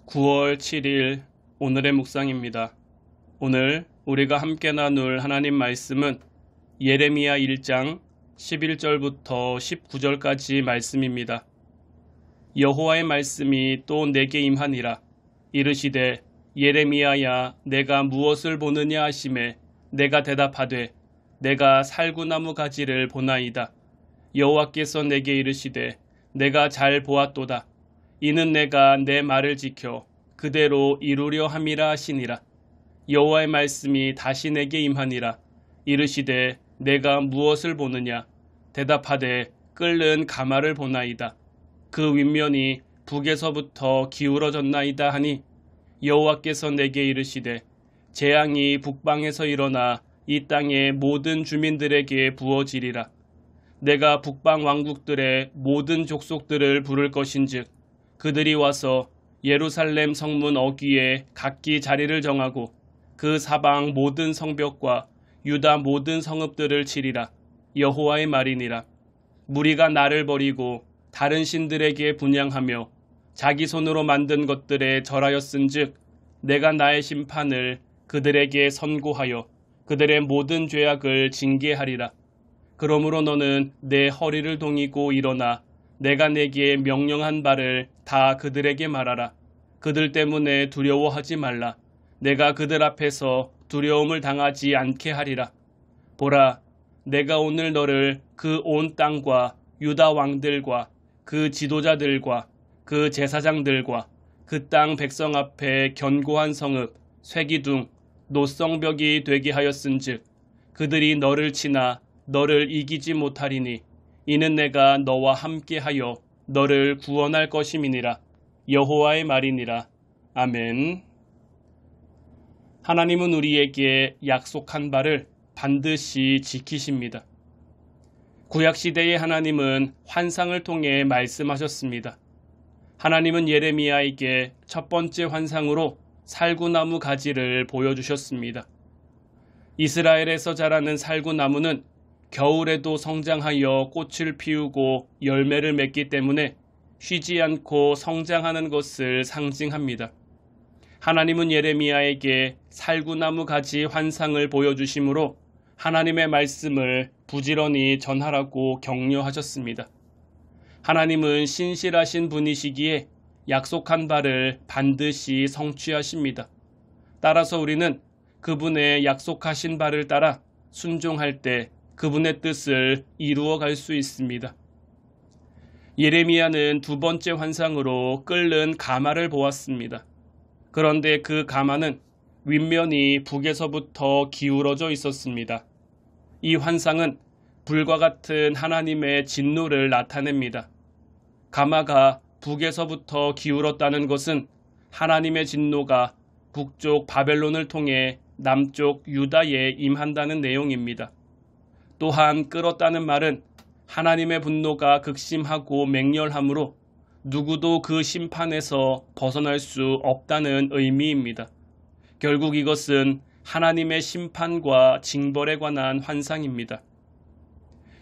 9월 7일 오늘의 묵상입니다. 오늘 우리가 함께 나눌 하나님 말씀은 예레미야 1장 11절부터 19절까지 말씀입니다. 여호와의 말씀이 또 내게 임하니라. 이르시되 예레미야야 내가 무엇을 보느냐 하시매 내가 대답하되 내가 살구나무 가지를 보나이다. 여호와께서 내게 이르시되 내가 잘 보았도다. 이는 내가 내 말을 지켜 그대로 이루려 함이라 하시니라. 여호와의 말씀이 다시 내게 임하니라. 이르시되 내가 무엇을 보느냐? 대답하되 끓는 가마를 보나이다. 그 윗면이 북에서부터 기울어졌나이다 하니 여호와께서 내게 이르시되 재앙이 북방에서 일어나 이 땅의 모든 주민들에게 부어지리라. 내가 북방 왕국들의 모든 족속들을 부를 것인즉 그들이 와서 예루살렘 성문 어귀에 각기 자리를 정하고 그 사방 모든 성벽과 유다 모든 성읍들을 치리라. 여호와의 말이니라. 무리가 나를 버리고 다른 신들에게 분향하며 자기 손으로 만든 것들에 절하였은즉 내가 나의 심판을 그들에게 선고하여 그들의 모든 죄악을 징계하리라. 그러므로 너는 내 허리를 동이고 일어나 내가 내게 명령한 바를 다 그들에게 말하라. 그들 때문에 두려워하지 말라. 내가 그들 앞에서 두려움을 당하지 않게 하리라. 보라, 내가 오늘 너를 그 온 땅과 유다 왕들과 그 지도자들과 그 제사장들과 그 땅 백성 앞에 견고한 성읍, 쇠기둥, 노성벽이 되게 하였은즉 그들이 너를 치나 너를 이기지 못하리니 이는 내가 너와 함께하여 너를 구원할 것임이니라. 여호와의 말이니라. 아멘. 하나님은 우리에게 약속한 바를 반드시 지키십니다. 구약시대의 하나님은 환상을 통해 말씀하셨습니다. 하나님은 예레미야에게 첫 번째 환상으로 살구나무 가지를 보여주셨습니다. 이스라엘에서 자라는 살구나무는 겨울에도 성장하여 꽃을 피우고 열매를 맺기 때문에 쉬지 않고 성장하는 것을 상징합니다. 하나님은 예레미야에게 살구나무 가지 환상을 보여주심으로 하나님의 말씀을 부지런히 전하라고 격려하셨습니다. 하나님은 신실하신 분이시기에 약속한 바를 반드시 성취하십니다. 따라서 우리는 그분의 약속하신 바를 따라 순종할 때 그분의 뜻을 이루어 갈 수 있습니다. 예레미야는 두 번째 환상으로 끓는 가마를 보았습니다. 그런데 그 가마는 윗면이 북에서부터 기울어져 있었습니다. 이 환상은 불과 같은 하나님의 진노를 나타냅니다. 가마가 북에서부터 기울었다는 것은 하나님의 진노가 북쪽 바벨론을 통해 남쪽 유다에 임한다는 내용입니다. 또한 끓었다는 말은 하나님의 분노가 극심하고 맹렬하므로 누구도 그 심판에서 벗어날 수 없다는 의미입니다. 결국 이것은 하나님의 심판과 징벌에 관한 환상입니다.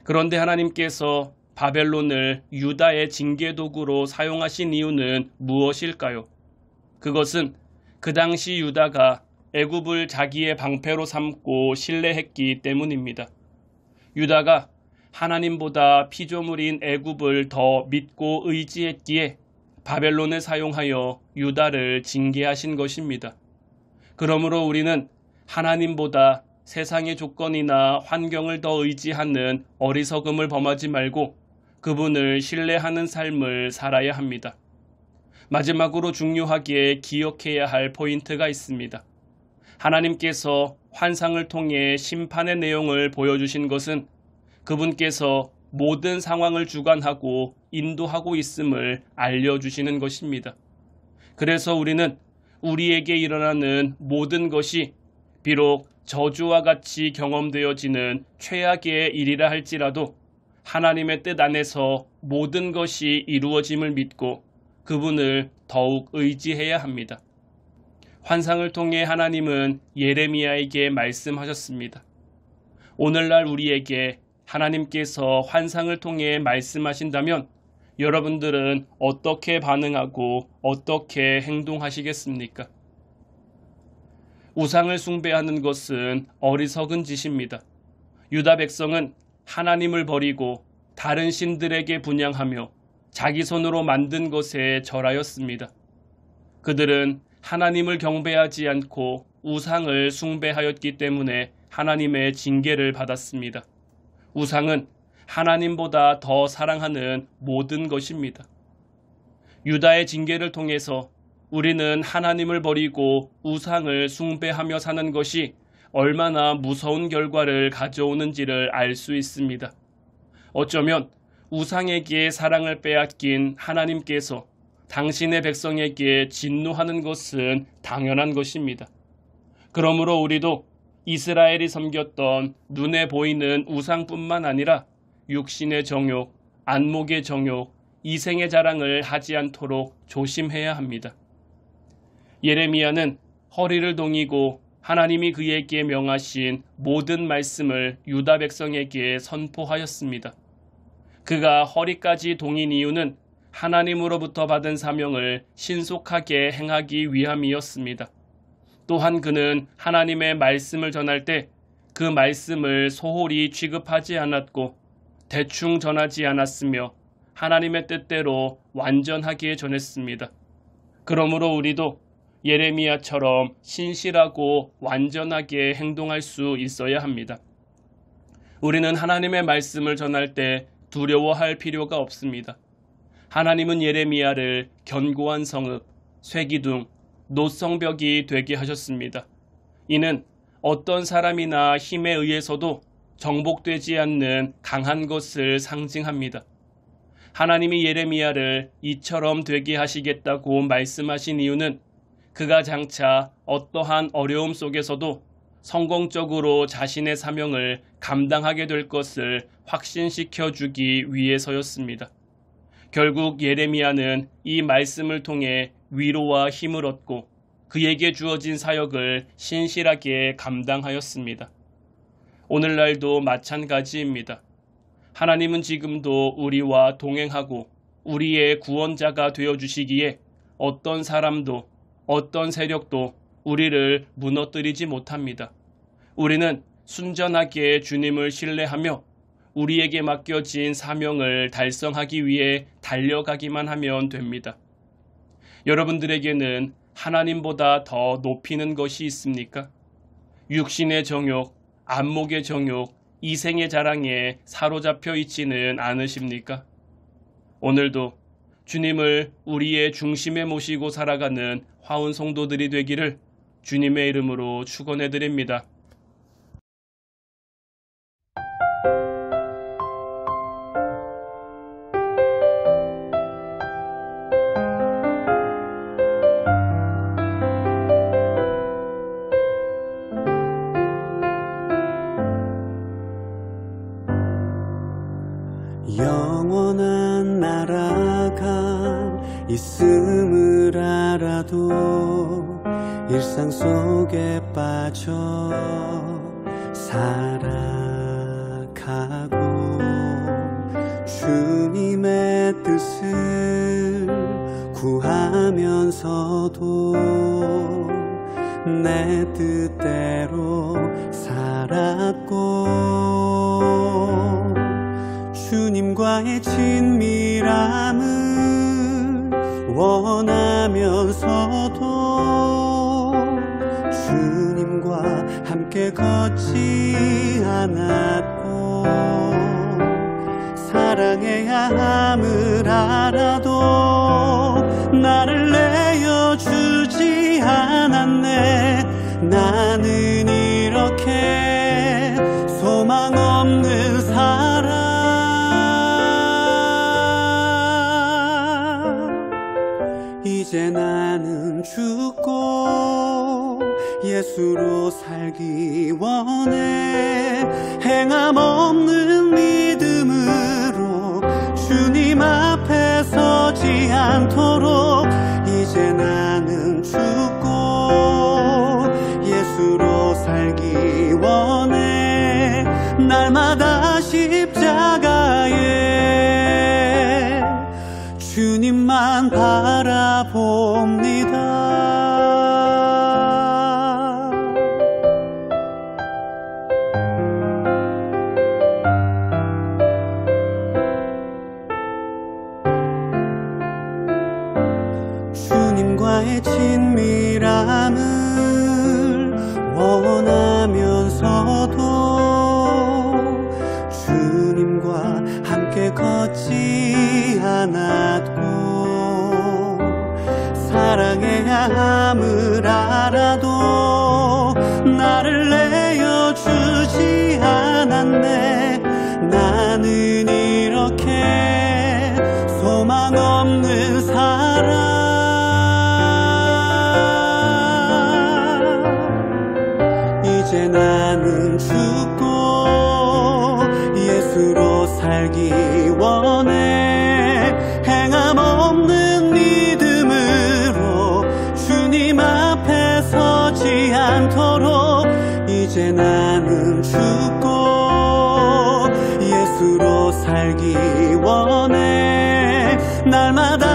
그런데 하나님께서 바벨론을 유다의 징계 도구로 사용하신 이유는 무엇일까요? 그것은 그 당시 유다가 애굽을 자기의 방패로 삼고 신뢰했기 때문입니다. 유다가 하나님보다 피조물인 애굽을 더 믿고 의지했기에 바벨론을 사용하여 유다를 징계하신 것입니다. 그러므로 우리는 하나님보다 세상의 조건이나 환경을 더 의지하는 어리석음을 범하지 말고 그분을 신뢰하는 삶을 살아야 합니다. 마지막으로 중요하게 기억해야 할 포인트가 있습니다. 하나님께서 환상을 통해 심판의 내용을 보여주신 것은 그분께서 모든 상황을 주관하고 인도하고 있음을 알려주시는 것입니다. 그래서 우리는 우리에게 일어나는 모든 것이 비록 저주와 같이 경험되어지는 최악의 일이라 할지라도 하나님의 뜻 안에서 모든 것이 이루어짐을 믿고 그분을 더욱 의지해야 합니다. 환상을 통해 하나님은 예레미야에게 말씀하셨습니다. 오늘날 우리에게 하나님께서 환상을 통해 말씀하신다면 여러분들은 어떻게 반응하고 어떻게 행동하시겠습니까? 우상을 숭배하는 것은 어리석은 짓입니다. 유다 백성은 하나님을 버리고 다른 신들에게 분향하며 자기 손으로 만든 것에 절하였습니다. 그들은 하나님을 경배하지 않고 우상을 숭배하였기 때문에 하나님의 징계를 받았습니다. 우상은 하나님보다 더 사랑하는 모든 것입니다. 유다의 징계를 통해서 우리는 하나님을 버리고 우상을 숭배하며 사는 것이 얼마나 무서운 결과를 가져오는지를 알 수 있습니다. 어쩌면 우상에게 사랑을 빼앗긴 하나님께서 당신의 백성에게 진노하는 것은 당연한 것입니다. 그러므로 우리도 이스라엘이 섬겼던 눈에 보이는 우상뿐만 아니라 육신의 정욕, 안목의 정욕, 이생의 자랑을 하지 않도록 조심해야 합니다. 예레미야는 허리를 동이고 하나님이 그에게 명하신 모든 말씀을 유다 백성에게 선포하였습니다. 그가 허리까지 동인 이유는 하나님으로부터 받은 사명을 신속하게 행하기 위함이었습니다. 또한 그는 하나님의 말씀을 전할 때 그 말씀을 소홀히 취급하지 않았고 대충 전하지 않았으며 하나님의 뜻대로 완전하게 전했습니다. 그러므로 우리도 예레미야처럼 신실하고 완전하게 행동할 수 있어야 합니다. 우리는 하나님의 말씀을 전할 때 두려워할 필요가 없습니다. 하나님은 예레미야를 견고한 성읍, 쇠기둥, 노성벽이 되게 하셨습니다. 이는 어떤 사람이나 힘에 의해서도 정복되지 않는 강한 것을 상징합니다. 하나님이 예레미야를 이처럼 되게 하시겠다고 말씀하신 이유는 그가 장차 어떠한 어려움 속에서도 성공적으로 자신의 사명을 감당하게 될 것을 확신시켜 주기 위해서였습니다. 결국 예레미야는 이 말씀을 통해 위로와 힘을 얻고 그에게 주어진 사역을 신실하게 감당하였습니다. 오늘날도 마찬가지입니다. 하나님은 지금도 우리와 동행하고 우리의 구원자가 되어주시기에 어떤 사람도 어떤 세력도 우리를 무너뜨리지 못합니다. 우리는 순전하게 주님을 신뢰하며 우리에게 맡겨진 사명을 달성하기 위해 달려가기만 하면 됩니다. 여러분들에게는 하나님보다 더 높이는 것이 있습니까? 육신의 정욕, 안목의 정욕, 이생의 자랑에 사로잡혀 있지는 않으십니까? 오늘도 주님을 우리의 중심에 모시고 살아가는 화운 성도들이 되기를 주님의 이름으로 축원해 드립니다. 영원한 나라가 있음을 알아도 일상 속에 빠져 살아가고 주님의 뜻을 구하면서도 내 뜻대로 살았고 주님과의 친밀함을 원하면서도 주님과 함께 걷지 않았고 사랑해야 함을 알아도 나를 내어주지 않았네. 나는 이렇게 소망 없는 사람 이제 나는 죽고 예수로 살기 원해. 행함 없는 믿음으로 주님 앞에 서지 않도록 이제 나는 죽고 예수로 살기 원해. 날마다 십자가에 주만 바라봅니다. 주님과의 친밀함을 원하면서도 주님과 함께 걷지 않았고 사랑해야 함을 알아도 나를 내어주지 않았네. 나는 이렇게 소망 없는 사람. 이제 나는 죽고 예수로 살기 원해. 행함 없는 믿음으로 주님 앞에 서지 않도록. 이제 나는 죽고 예수로 살기 원해. 날마다